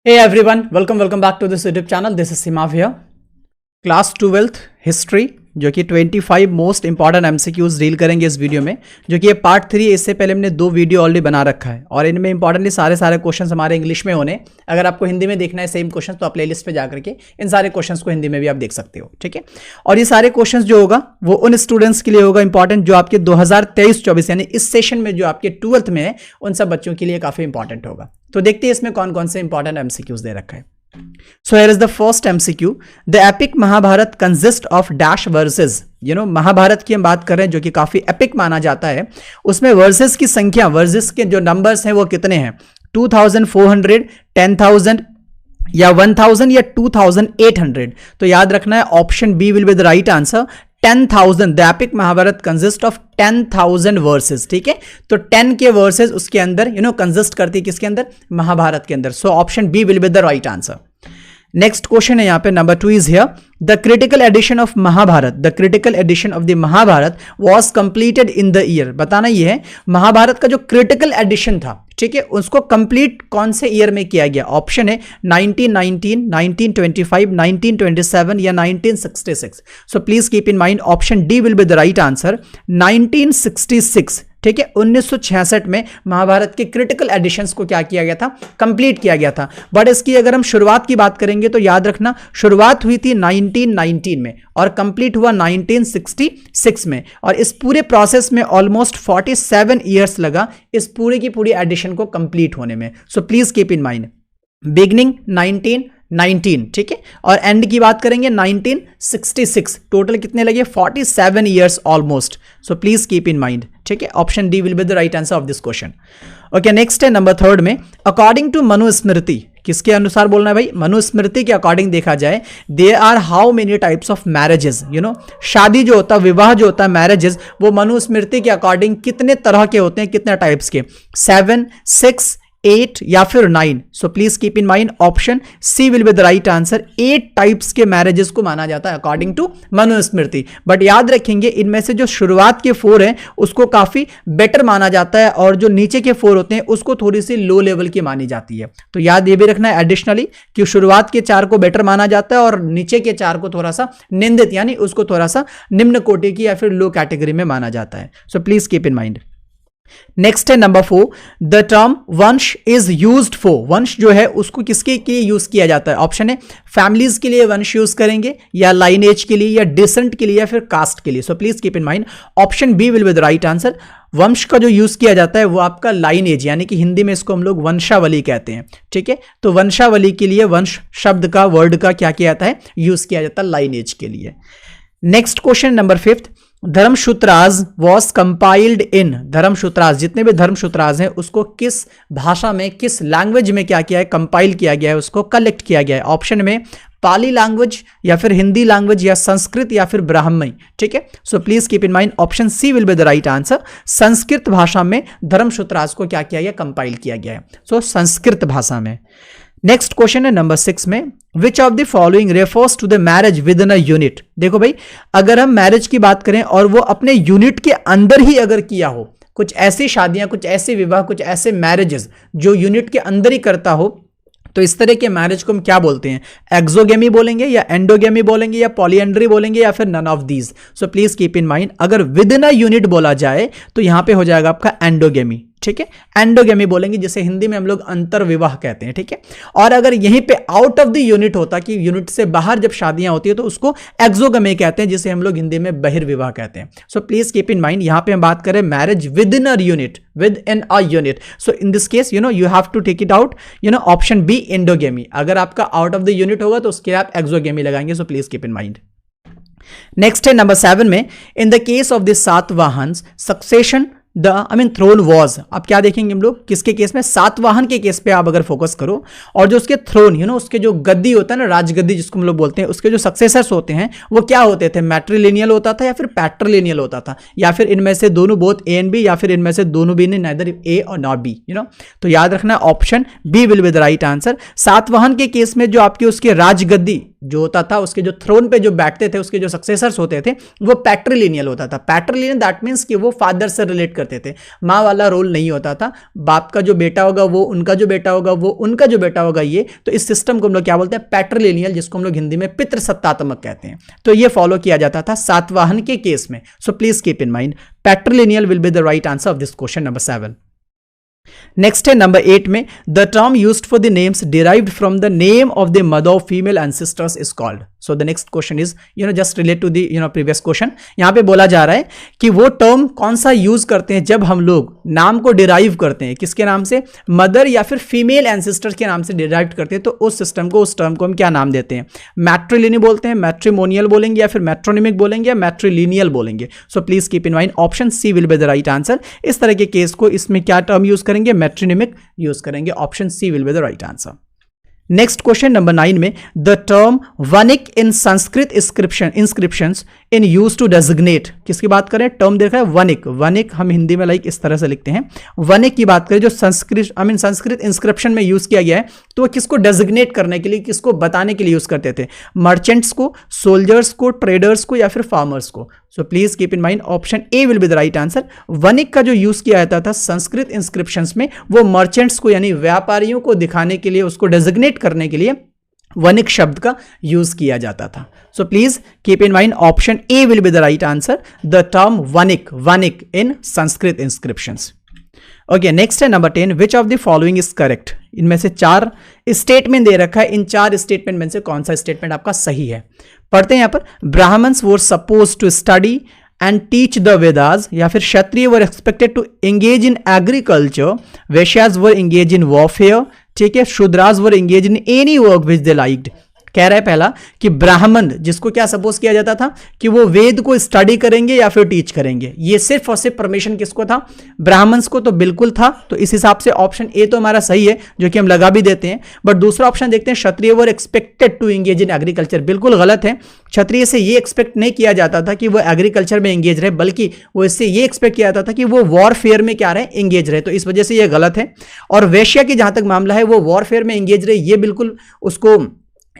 Hey everyone, welcome back to this YouTube channel. This is Simav here. Class 12th history जो कि 25 most important MCQs deal करेंगे इस video में, जो कि ये पार्ट 3 है। इससे पहले हमने 2 वीडियो ऑलरेडी बना रखा है और इनमें इंपॉर्टेंटली सारे क्वेश्चंस हमारे इंग्लिश में होने। अगर आपको हिंदी में देखना है सेम क्वेश्चंस तो आप प्लेलिस्ट पे जाकर के इन सारे क्वेश्चंस को हिंदी में भी आप देख सकते हो, ठीक है। और ये सारे क्वेश्चंस जो होगा वो उन स्टूडेंट्स के लिए होगा इंपॉर्टेंट जो आपके 2023-24 यानी इस सेशन में जो आपके 12th में है उन सब बच्चों के लिए काफी इंपॉर्टेंट होगा। तो देखते हैं इसमें कौन कौन से इंपॉर्टेंट एमसीक्यूज दे रखा है। So here is the first MCQ. The epic Mahabharat consist of dash verses. Mahabharat की हम बात कर रहे हैं जो कि काफी एपिक माना जाता है। उसमें वर्सेस की संख्या, वर्सेस के जो नंबर्स हैं वो कितने हैं? 2400, 10,000 या 1000 या 2800। तो याद रखना है option B will be the right answer. 10,000 the epic Mahabharata consist of 10,000 verses, ठीक है। तो 10 के वर्सेस उसके अंदर कंसिस्ट करती है किसके अंदर? महाभारत के अंदर। So option B will be the right answer. Next question है यहां पे number 2 is here. The critical edition of Mahabharata, the critical edition of the Mahabharata was completed in the year. बताना ये है महाभारत का जो क्रिटिकल एडिशन था, ठीक है, उसको कंप्लीट कौन से ईयर में किया गया? ऑप्शन है 1919, 1925, 1927 या 1966। सो please keep in mind option D will be the right answer, 1966, ठीक है। 1966 में महाभारत के क्रिटिकल एडिशंस को क्या किया गया था? कंप्लीट किया गया था। बट इसकी अगर हम शुरुआत की बात करेंगे तो याद रखना शुरुआत हुई थी 1919 में और कंप्लीट हुआ 1966 में। और इस पूरे प्रोसेस में ऑलमोस्ट 47 ईयर्स लगा इस पूरे की पूरी एडिशन को कंप्लीट होने में। So please keep in mind beginning 1919, ठीक है, और एंड की बात करेंगे 1966। टोटल कितने लगे? 47 years almost. So please keep in mind, ठीक है। Option D will be the right answer of this question. Okay, next है नंबर 3 में। अकॉर्डिंग टू मनुस्मृति, किसके अनुसार बोलना है भाई? मनुस्मृति के अकॉर्डिंग देखा जाए there are how many types of marriages. शादी जो होता है, विवाह जो होता है, मैरिजेस, वो मनुस्मृति के अकॉर्डिंग कितने तरह के होते हैं, कितने टाइप्स के? 7, 6, 8 या फिर 9। So please keep in mind option C will be the right answer. 8 types के मैरिजेस को माना जाता है अकॉर्डिंग टू मनुस्मृति। बट याद रखेंगे इनमें से जो शुरुआत के 4 हैं उसको काफी बेटर माना जाता है और जो नीचे के 4 होते हैं उसको थोड़ी सी लो लेवल की मानी जाती है। तो याद ये भी रखना है एडिशनली कि शुरुआत के 4 को बेटर माना जाता है और नीचे के 4 को थोड़ा सा निंदित यानी उसको थोड़ा सा निम्न कोटि की या फिर लो कैटेगरी में माना जाता है। So please keep in mind. Next है नंबर 4। द टर्म वंश इज यूज्ड फॉर। वंश जो है उसको किसके लिए यूज किया जाता है? ऑप्शन है फैमिलीज के लिए वंश यूज करेंगे या लाइनेज के लिए या डिसेंट के लिए या फिर कास्ट के लिए। So please keep in mind option B will be the right answer. वंश का जो यूज किया जाता है वो आपका लाइनेज यानी कि हिंदी में इसको हम लोग वंशावली कहते हैं, ठीक है। तो वंशावली के लिए वंश शब्द का, वर्ड का क्या किया जाता है? यूज किया जाता है लाइनेज के लिए। Next question number 5। Dharmasutras was compiled in. Dharmasutras, जितने भी धर्मसूत्राज हैं उसको किस भाषा में, किस लैंग्वेज में क्या किया है? कंपाइल किया गया है, उसको कलेक्ट किया गया है। ऑप्शन में पाली लैंग्वेज या फिर हिंदी लैंग्वेज या संस्कृत या फिर ब्राह्मणी, ठीक है। So please keep in mind option C will be the right answer. Sanskrit भाषा में धर्मसूत्राज को क्या किया गया? कंपाइल किया गया है। सो संस्कृत भाषा में। नेक्स्ट क्वेश्चन है नंबर 6 में। Which of the following refers to the marriage within a unit. देखो भाई, अगर हम मैरिज की बात करें और वो अपने यूनिट के अंदर ही अगर किया हो, कुछ ऐसी शादियां, कुछ ऐसे विवाह, कुछ ऐसे मैरिजेस जो यूनिट के अंदर ही करता हो, तो इस तरह के मैरिज को हम क्या बोलते हैं? एक्सोगेमी बोलेंगे या एंडोगेमी बोलेंगे या पॉलीएंड्री बोलेंगे या फिर none of these. So please keep in mind अगर विद इन अ यूनिट बोला जाए तो यहां पे हो जाएगा आपका एंडोगेमी, ठीक है। एंडोगेमी बोलेंगे जिसे हिंदी में हम लोग अंतर विवाह कहते हैं, ठीक है। और अगर यहीं पे आउट ऑफ द यूनिट होता कि यूनिट से बाहर जब शादियां होती है तो उसको एक्सोगेमी कहते हैं जिसे हम लोग हिंदी में बहिर्विवाह कहते हैं। So please keep in mind यहां पे हम बात करें marriage within a unit, within a unit. So in this case you have to take it out, option B endogamy. अगर आपका आउट ऑफ द यूनिट होगा तो उसके आप एक्सोगेमी लगाएंगे। So please keep in mind. Next है number 7 में। In the case of the Satavahana succession throne was. अब क्या देखेंगे हम लोग किसके केस में? सातवाहन के केस पे आप अगर फोकस करो और जो उसके थ्रोन उसके जो गद्दी होता है ना, राजगद्दी जिसको हम लोग बोलते हैं, उसके जो सक्सेसर्स होते हैं वो क्या होते थे? मैट्रिलिनियल होता था या फिर पैट्रिलिनियल होता था या फिर इनमें से दोनों, बोथ ए एंड बी, या फिर इनमें से दोनों भी नहीं, नाइदर ए और नॉट बी। तो याद रखना option B will be the right answer. Satavahana के केस में जो आपकी उसके राजगद्दी जो होता था, उसके जो थ्रोन पे जो बैठते थे, उसके जो सक्सेसर्स होते थे, वो पैट्रिलिनियल होता था। पैट्रिलिनियल दैट मीन्स कि वो फादर से रिलेट करते थे, माँ वाला रोल नहीं होता था। बाप का जो बेटा होगा वो उनका जो बेटा होगा वो उनका जो बेटा होगा, ये तो इस सिस्टम को हम लोग क्या बोलते हैं, पैट्रिलिनियल, जिसको हम लोग हिंदी में पितृसत्तात्मक कहते हैं। तो ये फॉलो किया जाता था सातवाहन के केस में। So please keep in mind patrilineal will be the right answer of this question number 7। Next है नंबर 8 में, the term used for the names derived from the name of the mother of female ancestors is called. So the next question is just relate to the previous question. यहां पे बोला जा रहा है कि वो टर्म कौन सा यूज करते हैं जब हम लोग नाम को डिराइव करते हैं, किसके नाम से, मदर या फिर फीमेल एंसेस्टर्स के नाम से डिराइव करते हैं, तो उस सिस्टम को, उस टर्म को हम क्या नाम देते हैं, मैट्रिलिनी बोलते हैं, मैट्रिमोनियल बोलेंगे, या फिर मैट्रोनिमिक बोलेंगे, या मैट्रिलिनियल बोलेंगे। So please keep in mind option C will be the right answer. इस तरह के केस को इसमें क्या टर्म यूज करेंगे, मैट्रोनिमिक यूज करेंगे। Option C will be the right answer. Next question number 9 में, the term vanik in Sanskrit inscriptions in use to designate, किसकी बात करें, टर्म देखा है वनिक। वनिक हम हिंदी में लाइक इस तरह से लिखते हैं, वनिक की बात करें जो संस्कृत इंस्क्रिप्शन में यूज किया गया है, तो वो किसको डेजिग्नेट करने के लिए, किसको बताने के लिए यूज करते थे, मर्चेंट्स को, सोल्जर्स को, ट्रेडर्स को, या फिर फार्मर्स को। So please keep in mind option A will be the right answer. Vanik का जो यूज किया जाता था संस्कृत इंस्क्रिप्शंस में, वो मर्चेंट्स को यानी व्यापारियों को दिखाने के लिए, उसको डेजिग्नेट करने के लिए वनिक शब्द का यूज किया जाता था। So please keep in mind option A will be the right answer, the term vanik in Sanskrit inscriptions. Okay, next है number 10, which of the following is correct. इनमें से 4 स्टेटमेंट दे रखा है, इन 4 स्टेटमेंट में से कौन सा स्टेटमेंट आपका सही है। पढ़ते हैं यहां पर, Brahmans were supposed to study and teach the Vedas, या फिर Kshatriya were expected to engage in agriculture, Vaishyas were engage in warfare, ठीक है, Shudras were engage in any work which they liked. कह रहा है पहला कि ब्राह्मण, जिसको क्या सपोज किया जाता था कि वो वेद को स्टडी करेंगे या फिर टीच करेंगे, ये सिर्फ और सिर्फ परमिशन किसको था, ब्राह्मण्स को तो बिल्कुल था। तो इस हिसाब से ऑप्शन ए तो हमारा सही है, जो कि हम लगा भी देते हैं। बट दूसरा ऑप्शन देखते हैं, Kshatriya were expected to engage in agriculture, बिल्कुल गलत है। क्षत्रिय से ये एक्सपेक्ट नहीं किया जाता था कि वो एग्रीकल्चर में एंगेज रहे, बल्कि वो इससे ये एक्सपेक्ट किया जाता था कि वो वॉरफेयर में क्या रहे, एंगेज रहे। तो इस वजह से ये गलत है। और वेश्या की जहां तक मामला है, वो वॉरफेयर में एंगेज रहे, ये बिल्कुल उसको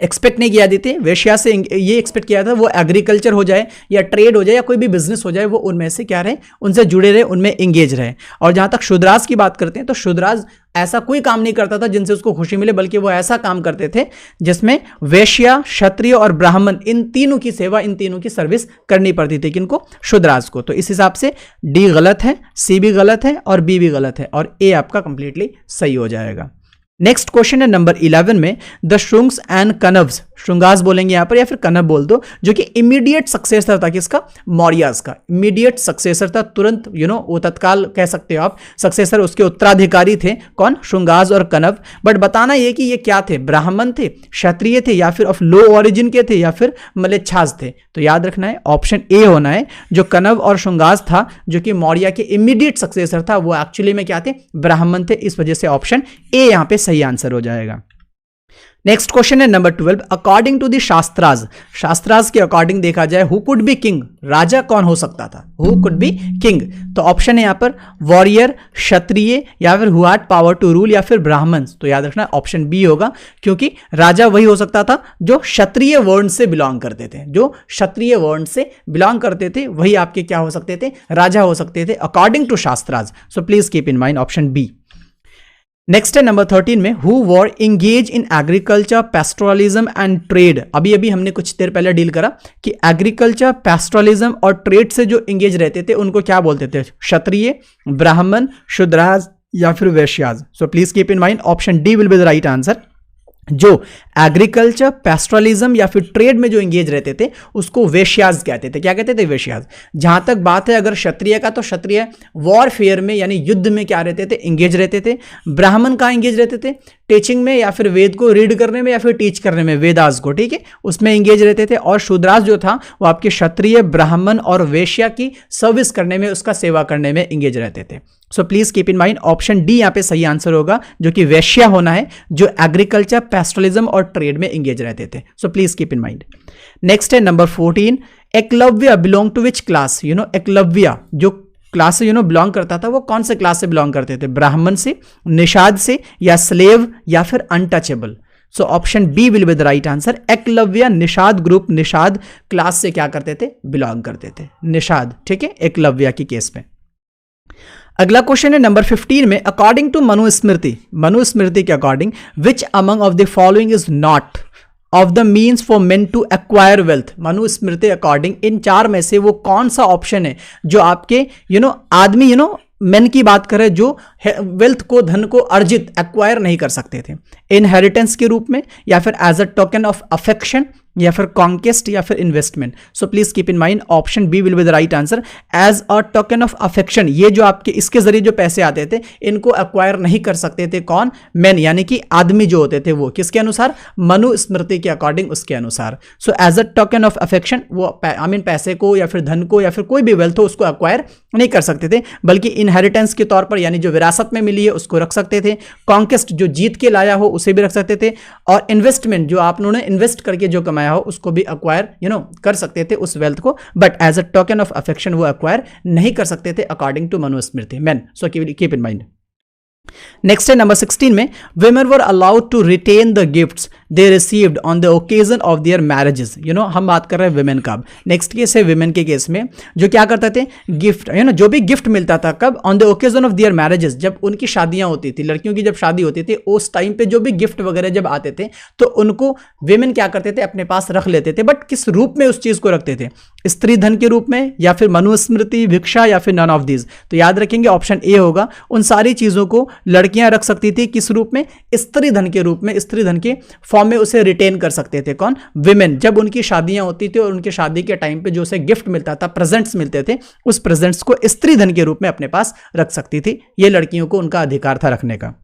एक्सपेक्ट नहीं किया देते। वेश्या से ये एक्सपेक्ट किया था वो एग्रीकल्चर हो जाए या ट्रेड हो जाए या कोई भी बिजनेस हो जाए, वो उनमें से क्या रहे, उनसे जुड़े रहे, उनमें एंगेज रहे। और जहां तक शूद्रास की बात करते हैं, तो शूद्रास ऐसा कोई काम नहीं करता था जिनसे उसको खुशी मिले, बल्कि वो ऐसा काम करते थे जिसमें वेश्या, क्षत्रिय और ब्राह्मण, इन तीनों की सेवा, इन तीनों की सर्विस करनी पड़ती थी। किनको, शूद्रास को। तो इस हिसाब से डी गलत है, सी भी गलत है और बी भी गलत है, और ए आपका कंप्लीटली सही हो जाएगा। नेक्स्ट क्वेश्चन है नंबर 11 में, द श्रृंग्स एंड कनव्स, श्रृंगास बोलेंगे यहां पर या फिर कनव बोल दो, जो कि इमीडिएट सक्सेसर था किसका, मौर्यास का। इमीडिएट सक्सेसर था, तुरंत वो तत्काल कह सकते हो आप सक्सेसर, उसके उत्तराधिकारी थे कौन, श्रृंगास और कनव। बट बताना ये कि ये क्या थे, ब्राह्मण थे, क्षत्रिय थे, या फिर ऑफ लो ओरिजिन के थे, या फिर मलेच्छास थे। तो याद रखना है ऑप्शन ए होना है। जो कनव और श्रृंगास था, जो कि मौर्य के इमीडिएट सक्सेसर था, वो एक्चुअली में क्या थे, ब्राह्मण थे। इस वजह से ऑप्शन ए यहां पे सही आंसर हो जाएगा। नेक्स्ट क्वेश्चन है number 12, according to the shastras, shastras के अकॉर्डिंग देखा जाए, हु कुड बी किंग, राजा कौन हो सकता था, हु कुड बी किंग। तो ऑप्शन है यहां पर वॉरियर, क्षत्रिय, या फिर who had power to rule, या फिर ब्राह्मण। तो याद रखना ऑप्शन बी होगा, क्योंकि राजा वही हो सकता था जो क्षत्रिय वर्ण से बिलोंग करते थे, जो क्षत्रिय वर्ण से बिलोंग करते थे वही आपके क्या हो सकते थे, राजा हो सकते थे, according to shastras. So please keep in mind option B. Next है नंबर 13 में, who were engage in agriculture, pastoralism and trade. अभी अभी हमने कुछ देर पहले डील करा कि एग्रीकल्चर, पैस्टोरलिज्म और ट्रेड से जो इंगेज रहते थे उनको क्या बोलते थे, क्षत्रिय, ब्राह्मण, शूद्रास या फिर Vaishyas. So please keep in mind option D will be the right answer. जो एग्रीकल्चर, पैस्टोरलिज्म या फिर ट्रेड में जो इंगेज रहते थे उसको वेश्यास कहते थे। क्या कहते थे, वेश्यास। जहां तक बात है अगर क्षत्रिय का, तो क्षत्रिय वॉरफेयर में यानी युद्ध में क्या रहते थे, इंगेज रहते थे। ब्राह्मण कहाँ इंगेज रहते थे, टीचिंग में या फिर वेद को रीड करने में या फिर टीच करने में, वेदास को, ठीक है, उसमें इंगेज रहते थे। और शूद्रास जो था वो आपके क्षत्रिय, ब्राह्मण और वेश्या की सर्विस करने में, उसका सेवा करने में इंगेज रहते थे। So please keep in mind option D यहां पे सही आंसर होगा, जो कि वैश्या होना है, जो एग्रीकल्चर, पैस्टोरलिज्म और ट्रेड में इंगेज रहते थे। So please keep in mind. Next है number 14, Eklavya belong to which class. Eklavya जो क्लास से बिलोंग करता था, वो कौन से क्लास से बिलोंग करते थे, ब्राह्मण से, निषाद से, या स्लेव, या फिर untouchable. So option B will be the right answer. Eklavya Nishad group, Nishad class से क्या करते थे, बिलोंग करते थे, निषाद, ठीक है, एकलव्य की केस में। अगला क्वेश्चन है नंबर 15 में, अकॉर्डिंग टू मनुस्मृति, मनुस्मृति के according which among of the following is not of the means for men to acquire wealth. Manusmriti according इन चार में से वो कौन सा ऑप्शन है जो आपके आदमी मेन की बात करें जो वेल्थ को, धन को अर्जित, एक्वायर नहीं कर सकते थे, इनहेरिटेंस के रूप में, या फिर as a token of affection, या फिर कॉन्केस्ट, या फिर investment. So please keep in mind option B will be the right answer. As a token of affection, ये जो आपके इसके जरिए जो पैसे आते थे इनको एक्वायर नहीं कर सकते थे कौन, मैन, यानी कि आदमी जो होते थे वो, किसके अनुसार, मनुस्मृति के अकॉर्डिंग, उसके अनुसार। So as a token of affection वो पैसे को या फिर धन को या फिर कोई भी वेल्थ हो उसको एक्वायर नहीं कर सकते थे, बल्कि इनहेरिटेंस के तौर पर, यानी जो विरासत में मिली है उसको रख सकते थे, कॉन्केस्ट जो जीत के लाया हो उसे भी रख सकते थे, और इन्वेस्टमेंट जो आप उन्होंने इन्वेस्ट करके जो कमाया हो उसको भी एक्वायर कर सकते थे उस वेल्थ को, but as a token of affection वो एक्वायर नहीं कर सकते थे according to Manusmriti, man. So keep in mind. Next है नंबर 16 में, women were allowed to retain the gifts they received on the occasion of their marriages। हम बात कर रहे हैं women का। नेक्स्ट केस है women के केस में, जो क्या करते थे, गिफ्ट, जो भी गिफ्ट मिलता था कब, on the occasion of their marriages, जब उनकी शादियां होती थी, लड़कियों की जब शादी होती थी उस टाइम पे जो भी गिफ्ट वगैरह जब आते थे तो उनको women क्या करते थे, अपने पास रख लेते थे। बट किस रूप में उस चीज को रखते थे, स्त्री धन के रूप में, या फिर मनुस्मृति, भिक्षा, या फिर नन ऑफ दीज। तो याद रखेंगे ऑप्शन ए होगा। उन सारी चीजों को लड़कियां रख सकती थी किस रूप में, स्त्री धन के रूप में, स्त्री धन के फॉर्म में उसे रिटेन कर सकते थे कौन, विमेन। जब उनकी शादियां होती थी और उनके शादी के टाइम पे जो उसे गिफ्ट मिलता था, प्रेजेंट्स मिलते थे, उस प्रेजेंट्स को स्त्री धन के रूप में अपने पास रख सकती थी। ये लड़कियों को उनका अधिकार था रखने का।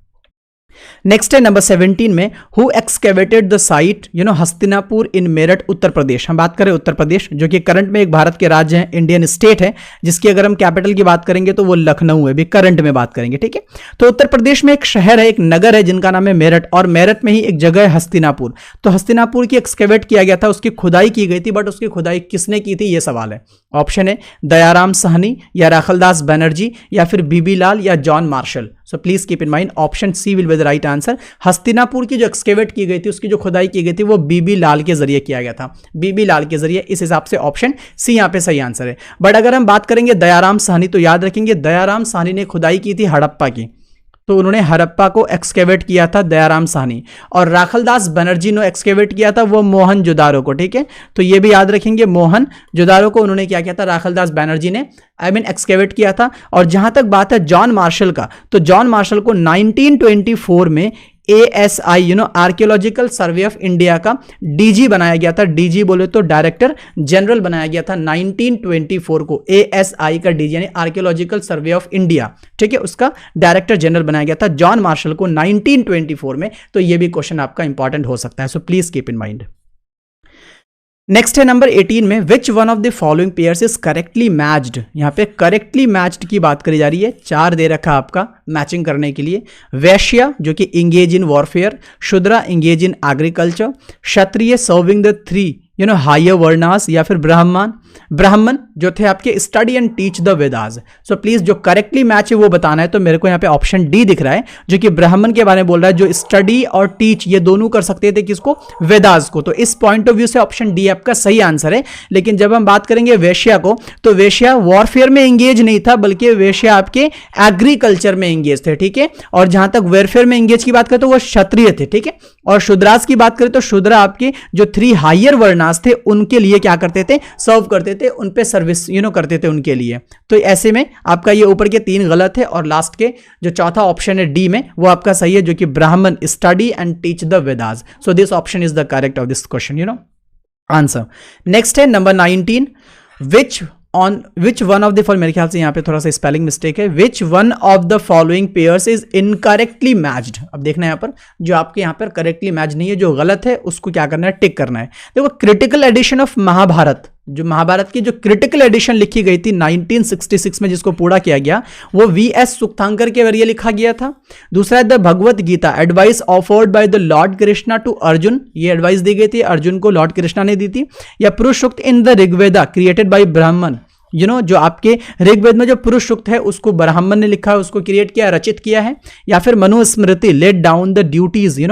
नेक्स्ट है नंबर 17 में, who excavated the site Hastinapur in Meerut Uttar Pradesh. हम बात करें उत्तर प्रदेश जो कि करंट में एक भारत के राज्य है, इंडियन स्टेट है, जिसकी अगर हम कैपिटल की बात करेंगे तो वो लखनऊ है, भी करंट में बात करेंगे, ठीक है। तो उत्तर प्रदेश में एक शहर है, एक नगर है जिनका नाम है मेरठ, और मेरठ में ही एक जगह है हस्तिनापुर। तो हस्तिनापुर की एक्सकेवेट किया गया था, उसकी खुदाई की गई थी, बट उसकी खुदाई किसने की थी, ये सवाल है। ऑप्शन है दयाराम साहनी, या राखलदास बनर्जी, या फिर बीबी लाल, या John Marshall. So please keep in mind option C will be the right answer. Hastinapur की जो एक्सकेवेट की गई थी, उसकी जो खुदाई की गई थी, वो बीबी लाल के जरिए किया गया था, बीबी लाल के जरिए। इस हिसाब से ऑप्शन सी यहां पे सही आंसर है। बट अगर हम बात करेंगे दयाराम साहनी, तो याद रखेंगे दयाराम साहनी ने खुदाई की थी हड़प्पा की, तो उन्होंने हड़प्पा को एक्सकेवेट किया था दयाराम साहनी। और राखलदास बनर्जी ने एक्सकेवेट किया था वो मोहनजोदारो को, ठीक है। तो ये भी याद रखेंगे, मोहनजोदारो को उन्होंने क्या किया था, राखलदास बनर्जी ने एक्सकेवेट किया था। और जहां तक बात है जॉन मार्शल का, तो जॉन मार्शल को 1924 में ASI archaeological survey of India का डीजी बनाया गया था। डीजी बोले तो डायरेक्टर जनरल बनाया गया था 1924 को। ASI का डीजी यानी आर्कियोलॉजिकल सर्वे ऑफ इंडिया, ठीक है, उसका डायरेक्टर जनरल बनाया गया था जॉन मार्शल को 1924 में। तो ये भी क्वेश्चन आपका इंपॉर्टेंट हो सकता है, so please keep in mind. Next है नंबर 18 में, विच one of the following pairs is correctly matched. यहां पे करेक्टली मैच्ड की बात करी जा रही है, 4 दे रखा आपका मैचिंग करने के लिए। वैश्या जो कि engage in warfare, Shudra engage in agriculture, Kshatriya serving the 3 higher varnas, या फिर ब्राह्मण जो थे आपके study and teach the Vedas. So please जो करेक्टली मैच है वो बताना है। तो मेरे को यहाँ पे ऑप्शन डी दिख रहा है जो कि ब्राह्मण के बारे में बोल रहा है, जो स्टडी और टीच ये दोनों कर सकते थे किसको, वेदास को। तो इस पॉइंट ऑफ व्यू से ऑप्शन डी आपका सही आंसर है। लेकिन जब हम बात करेंगे वेश्या को, तो वेश्या वॉरफेयर में एंगेज नहीं था, बल्कि वेश्या आपके एग्रीकल्चर में एंगेज थे, ठीक है। और जहां तक वेलफेयर में एंगेज की बात करें तो वो क्षत्रिय थे, ठीक है। और शूद्रास की बात करें तो शूद्रा आपके जो 3 हायर वर्णास थे उनके लिए क्या करते थे, सर्व करते थे, उन पे सर्विस करते थे उनके लिए। तो ऐसे में आपका ये ऊपर के 3 गलत है, और लास्ट के जो चौथा ऑप्शन है डी में वो आपका सही है, जो कि Brahman study and teach the Vedas. So this option is the correct of this question answer. Next है number 19, which one of the following, मेरे ख्याल से यहां पे थोड़ा सा स्पेलिंग मिस्टेक है, विच one of the following pairs is incorrectly matched. अब देखना यहां पर जो आपके यहां पर करेक्टली मैच नहीं है, जो गलत है उसको क्या करना है, टिक करना है। देखो क्रिटिकल एडिशन ऑफ महाभारत, जो महाभारत की जो क्रिटिकल एडिशन लिखी गई थी 1966 में, जिसको पूरा किया गया, वो VS सुक्तांकर के जरिए लिखा गया था। दूसरा है the Bhagavad Gita, advice offered by the lord Krishna to Arjuna, ये एडवाइस दी गई थी अर्जुन को, लॉर्ड कृष्णा ने दी थी। या Purusha Sukta in the Rigveda created by Brahman, जो आपके ऋग्वेद में जो पुरुष सूक्त है उसको ब्राह्मण ने लिखा है, उसको क्रिएट किया, रचित किया है, या फिर Manusmriti let down the duties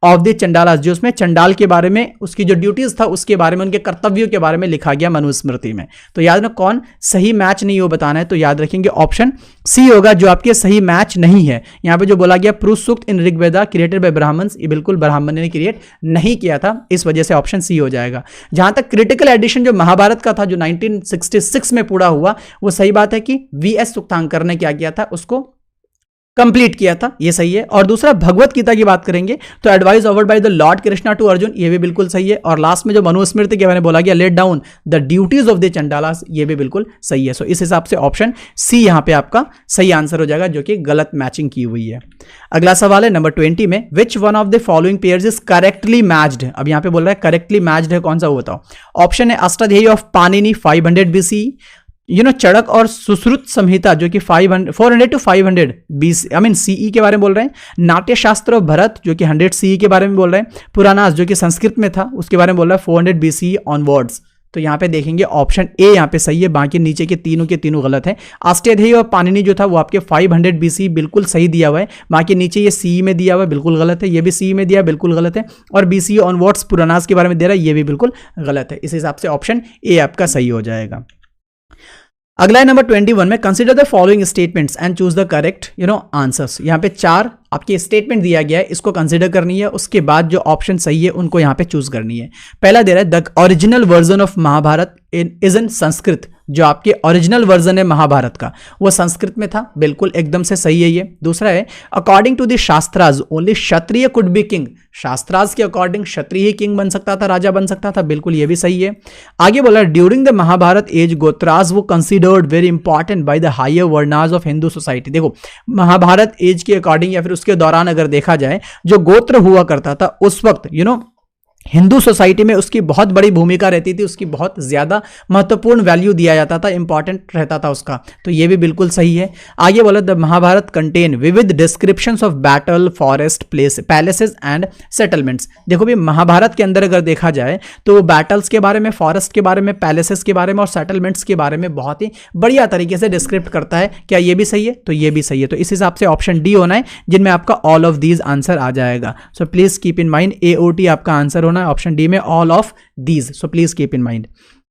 of the Chandalas, जो उसमें चंडाल के बारे में उसकी जो ड्यूटीज था उसके बारे में, उनके कर्तव्यों के बारे में लिखा गया मनुस्मृति में। तो याद रखना कौन सही मैच नहीं हो बताना है, तो याद रखेंगे ऑप्शन सी होगा जो आपके सही मैच नहीं है। यहां पे जो बोला गया पुरुष सूक्त इन ऋग्वेदा क्रिएटेड बाय ब्राह्मण्स, ये बिल्कुल ब्राह्मण ने क्रिएट नहीं किया था, इस वजह से ऑप्शन सी हो जाएगा। जहां तक क्रिटिकल एडिशन जो महाभारत का था जो 1966 में पूरा हुआ, वो सही बात है कि वीएस सुक्तांकर ने क्या किया था, उसको कंप्लीट किया था, ये सही है। और दूसरा भगवत गीता की बात करेंगे तो advice offered by the lord Krishna to Arjuna, ये भी बिल्कुल सही है। और लास्ट में जो मनुस्मृति के बारे में बोला गया let down the duties of the Chandalas, ये भी बिल्कुल सही है। सो इस हिसाब से ऑप्शन सी यहां पे आपका सही आंसर हो जाएगा, जो कि गलत मैचिंग की हुई है। अगला सवाल है नंबर 20 में, विच one of the following pairs is correctly matched. अब यहां पे बोल रहा है करेक्टली मैच्ड है, कौन सा वो बताओ। ऑप्शन है अष्टाध्यायी ऑफ पाणिनि 500 BC, चड़क और सुश्रुत संहिता जो कि 400 to 500 BC I mean CE के बारे में बोल रहे हैं। नाट्य शास्त्र ऑफ भरत जो कि 100 CE के बारे में बोल रहे हैं। पुरानास जो कि संस्कृत में था उसके बारे में बोल रहा है 400 BC ऑनवर्ड्स। तो यहां पे देखेंगे ऑप्शन ए यहां पे सही है, बाकी नीचे के तीनों गलत है। अष्टाध्यायी और पाणिनि जो था वो आपके 500 BC बिल्कुल सही दिया हुआ है, बाकी नीचे ये सीई में दिया हुआ है बिल्कुल गलत है, ये भी सीई में दिया बिल्कुल गलत है, और BC ऑनवर्ड्स पुरानास के बारे में दे रहा है ये भी बिल्कुल गलत है। इस हिसाब से ऑप्शन ए आपका सही हो जाएगा। अगला है नंबर 21 में, consider the following statements and choose the correct answers. यहां पे 4 आपके स्टेटमेंट दिया गया है, इसको कंसीडर करनी है, उसके बाद जो ऑप्शन सही है उनको यहां पे चूज करनी है। पहला दे रहा है the original version of Mahabharata is in Sanskrit, जो आपके ओरिजिनल वर्जन है महाभारत का वो संस्कृत में था, बिल्कुल एकदम से सही है ये। दूसरा है according to the Shastras only Kshatriya could be king, Shastras के अकॉर्डिंग क्षत्रिय ही किंग बन सकता था, राजा बन सकता था, बिल्कुल ये भी सही है। आगे बोला during the Mahabharata age gotras वो considered very important by the higher varnas of Hindu society. देखो महाभारत एज के अकॉर्डिंग या फिर उसके दौरान अगर देखा जाए जो गोत्र हुआ करता था उस वक्त हिंदू सोसाइटी में उसकी बहुत बड़ी भूमिका रहती थी, उसकी बहुत ज्यादा महत्वपूर्ण वैल्यू दिया जाता था, इंपॉर्टेंट रहता था उसका, तो ये भी बिल्कुल सही है। आगे बोला द महाभारत कंटेन विविध descriptions of battle forest place palaces and settlements. देखो भी महाभारत के अंदर अगर देखा जाए तो बैटल्स के बारे में, फॉरेस्ट के बारे में, पैलेसेस के बारे में और सेटलमेंट्स के बारे में बहुत ही बढ़िया तरीके से डिस्क्रिप्ट करता है। क्या ये भी सही है? तो ये भी सही है। तो इस हिसाब से ऑप्शन डी होना है जिनमें आपका ऑल ऑफ दीज आंसर आ जाएगा। So please keep in mind AOT आपका आंसर होना है ऑप्शन डी में, all of these. So please keep in mind.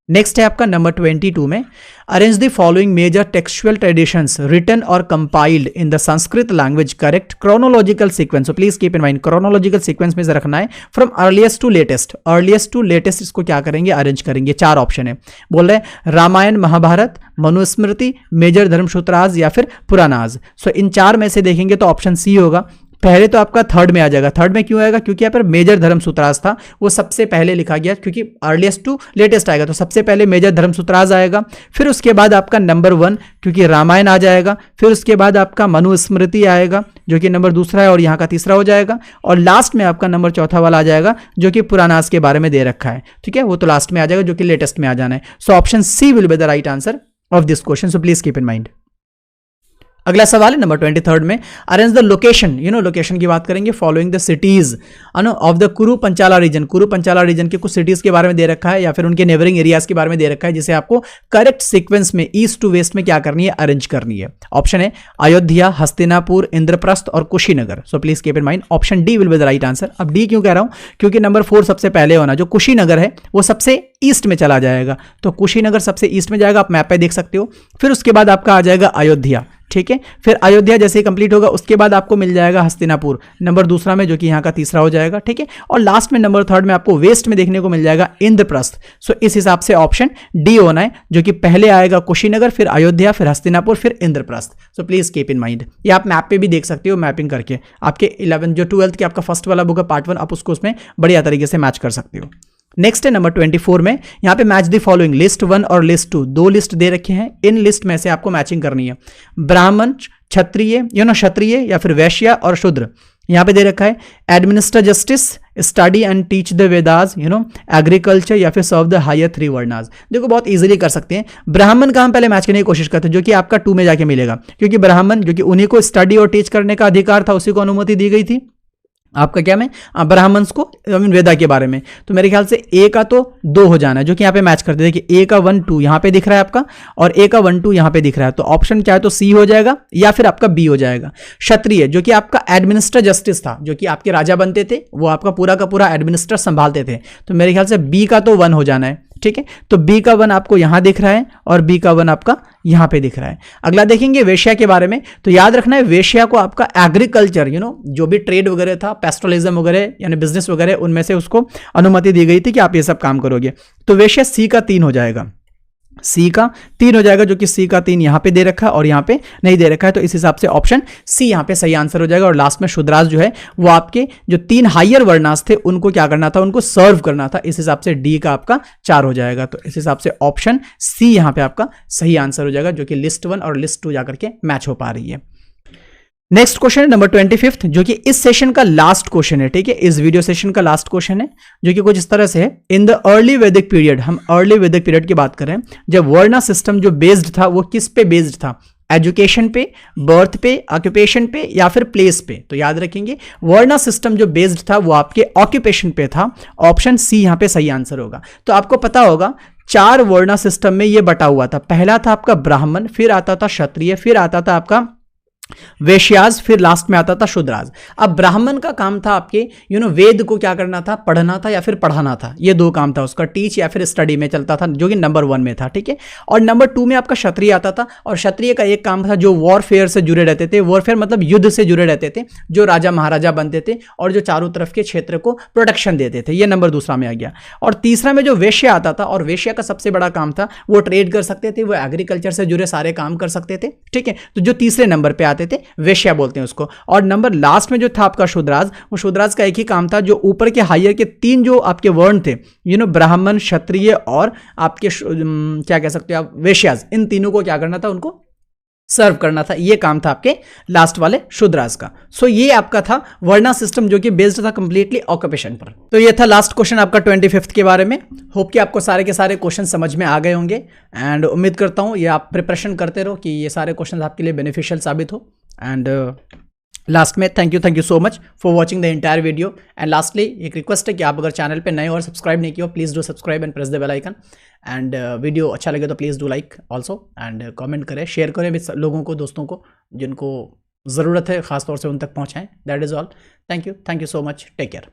Next है आपका नंबर 22 में, arrange the following major textual traditions written और compiled in the Sanskrit language correct chronological sequence. So please keep in mind chronological sequence में से रखना है from earliest to latest. Earliest to latest इसको क्या करेंगे? अरेंज करेंगे। 4 ऑप्शन है, बोल रहे हैं रामायण, महाभारत, मनुस्मृति, मेजर धर्मसूत्राज या फिर पुराणाज। सो इन 4 में से देखेंगे तो ऑप्शन सी होगा। पहले तो आपका थर्ड में आ जाएगा। थर्ड में क्यों आएगा? क्योंकि यहाँ पर मेजर धर्मसूत्राज था, वो सबसे पहले लिखा गया, क्योंकि अर्लीस्ट टू लेटेस्ट आएगा तो सबसे पहले मेजर धर्मसूत्राज आएगा, फिर उसके बाद आपका नंबर 1 क्योंकि रामायण आ जाएगा, फिर उसके बाद आपका मनुस्मृति आएगा जो कि नंबर 2 है और यहाँ का 3रा हो जाएगा, और लास्ट में आपका नंबर 4 वाला आ जाएगा जो कि पुराणास के बारे में दे रखा है। ठीक है, वो तो लास्ट में आ जाएगा जो कि लेटेस्ट में आ जाना है। So option C will be the right answer of this question. So please keep in mind. अगला सवाल है नंबर 23 में, अरेंज द लोकेशन, लोकेशन की बात करेंगे following the cities of the कुरु पंचाला रीजन। कुरु पंचाला रीजन के कुछ सिटीज के बारे में दे रखा है या फिर उनके नेबरिंग एरियाज के बारे में दे रखा है, जिसे आपको करेक्ट सीक्वेंस में ईस्ट टू वेस्ट में क्या करनी है? अरेंज करनी है। ऑप्शन है अयोध्या, हस्तिनापुर, इंद्रप्रस्थ और कुशीनगर। सो please keep in mind option D will be the right answer. अब डी क्यों कह रहा हूं? क्योंकि नंबर 4 सबसे पहले होना, जो कुशीनगर है वो सबसे ईस्ट में चला जाएगा, तो कुशीनगर सबसे ईस्ट में जाएगा, आप मैप पे देख सकते हो। फिर उसके बाद आपका आ जाएगा अयोध्या। ठीक है, फिर अयोध्या जैसे ही कंप्लीट होगा उसके बाद आपको मिल जाएगा हस्तिनापुर नंबर 2 में, जो कि यहाँ का 3रा हो जाएगा। ठीक है, और लास्ट में नंबर 3 में आपको वेस्ट में देखने को मिल जाएगा इंद्रप्रस्थ। सो इस हिसाब से ऑप्शन डी होना है, जो कि पहले आएगा कुशीनगर, फिर अयोध्या, फिर हस्तिनापुर, फिर इंद्रप्रस्थ। सो प्लीज कीप इन माइंड। ये आप मैप पे भी देख सकते हो, मैपिंग करके आपके 11 जो 12th के आपका फर्स्ट वाला बुक है पार्ट 1, आप उसको उसमें बढ़िया तरीके से मैच कर सकते हो। नेक्स्ट है नंबर 24 में, यहां पे मैच द फॉलोइंग लिस्ट 1 और लिस्ट 2, 2 लिस्ट दे रखे हैं। इन लिस्ट में से आपको मैचिंग करनी है। ब्राह्मण, क्षत्रिय क्षत्रिय या फिर वैश्य और शूद्र। यहां पे दे रखा है administer justice, study and teach the Vedas, agriculture या फिर सर्व द हायर 3 वर्णास। देखो बहुत इजीली कर सकते हैं। ब्राह्मण का हम पहले मैच करने की कोशिश करते हैं, जो कि आपका 2 में जाके मिलेगा, क्योंकि ब्राह्मण जो कि उन्हीं को स्टडी और टीच करने का अधिकार था, उसी को अनुमति दी गई थी। आपका क्या में ब्राह्मण्स को वेदा के बारे में। तो मेरे ख्याल से ए का तो 2 हो जाना है, जो कि यहाँ पे मैच करते हैं। देखिए ए का 1 2 यहाँ पे दिख रहा है आपका, और ए का 1 2 यहाँ पे दिख रहा है। तो ऑप्शन क्या है, तो सी हो जाएगा या फिर आपका बी हो जाएगा। क्षत्रिय जो कि आपका एडमिनिस्टर जस्टिस था, जो कि आपके राजा बनते थे, वो आपका पूरा का पूरा एडमिनिस्टर संभालते थे। तो मेरे ख्याल से बी का तो 1 हो जाना है, ठीक है। तो बी का 1 आपको यहां दिख रहा है और बी का 1 आपका यहां पे दिख रहा है। अगला देखेंगे वेश्या के बारे में। तो याद रखना है वेश्या को आपका एग्रीकल्चर जो भी ट्रेड वगैरह था, पेस्टोरलिज्म वगैरह यानी बिजनेस वगैरह, उनमें से उसको अनुमति दी गई थी कि आप ये सब काम करोगे। तो वेश्या सी का 3 हो जाएगा, सी का 3 हो जाएगा, जो कि सी का 3 यहां पे दे रखा है और यहां पे नहीं दे रखा है। तो इस हिसाब से ऑप्शन सी यहां पे सही आंसर हो जाएगा। और लास्ट में शूद्रास जो है वो आपके जो 3 हायर वर्णास थे उनको क्या करना था, उनको सर्व करना था। इस हिसाब से डी का आपका 4 हो जाएगा। तो इस हिसाब से ऑप्शन सी यहां पे आपका सही आंसर हो जाएगा, जो कि लिस्ट 1 और लिस्ट 2 जाकर के मैच हो पा रही है। नेक्स्ट क्वेश्चन है नंबर 25, जो कि इस सेशन का लास्ट क्वेश्चन है, ठीक है। इस वीडियो सेशन का लास्ट क्वेश्चन है, जो कि कुछ इस तरह से है। इन द अर्ली वैदिक पीरियड, हम अर्ली वैदिक पीरियड की बात कर रहे हैं, जब वर्णा सिस्टम जो बेस्ड था वो किस पे बेस्ड था, एजुकेशन पे, बर्थ पे, ऑक्यूपेशन पे या फिर प्लेस पे। तो याद रखेंगे वर्णा सिस्टम जो बेस्ड था वो आपके ऑक्यूपेशन पे था। ऑप्शन सी यहां पे सही आंसर होगा। तो आपको पता होगा 4 वर्णा सिस्टम में ये बटा हुआ था। पहला था आपका ब्राह्मण, फिर आता था क्षत्रिय, फिर आता था आपका वैश्याज, फिर लास्ट में आता था शूद्राज। अब ब्राह्मण का काम था आपके वेद को क्या करना था, पढ़ना था या फिर पढ़ाना था। ये 2 काम था उसका, टीच या फिर स्टडी में चलता था, जो कि नंबर 1 में था, ठीक है। और नंबर 2 में आपका क्षत्रिय आता था, और क्षत्रिय का एक काम था जो वॉरफेयर से जुड़े रहते थे। वॉरफेयर मतलब युद्ध से जुड़े रहते थे, जो राजा महाराजा बनते थे और जो चारों तरफ के क्षेत्र को प्रोटेक्शन देते थे। ये नंबर 2 में आ गया। और तीसरा में जो वेश्या आता था, और वेश्या का सबसे बड़ा काम था वो ट्रेड कर सकते थे, वो एग्रीकल्चर से जुड़े सारे काम कर सकते थे, ठीक है। तो जो तीसरे नंबर पे थे वेश्या बोलते हैं उसको। और नंबर लास्ट में जो था आपका शूद्राज, वो शूद्राज का एक ही काम था, जो ऊपर के हायर के 3 जो आपके वर्ण थे, ब्राह्मण, क्षत्रिय और आपके क्या कह सकते हो आप, वेश्याज, इन तीनों को क्या करना था, उनको सर्व करना था। ये काम था आपके लास्ट वाले शूद्राज का। सो ये आपका था वर्णा सिस्टम, जो कि बेस्ड था कंप्लीटली ऑक्यूपेशन पर। तो ये था लास्ट क्वेश्चन आपका 25 के बारे में। होप कि आपको सारे के सारे क्वेश्चन समझ में आ गए होंगे, एंड उम्मीद करता हूँ ये आप प्रिपरेशन करते रहो कि ये सारे क्वेश्चन आपके लिए बेनिफिशियल साबित हो। एंड लास्ट में thank you so much for watching the entire video. And lastly एक रिक्वेस्ट है कि आप अगर चैनल पे नए और सब्सक्राइब नहीं किया हो, please do subscribe and press the bell icon. And video अच्छा लगे तो please do like also, and comment करें, शेयर करें भी लोगों को, दोस्तों को जिनको ज़रूरत है, खासतौर से उन तक पहुँचाएँ। That is all. Thank you so much, take care.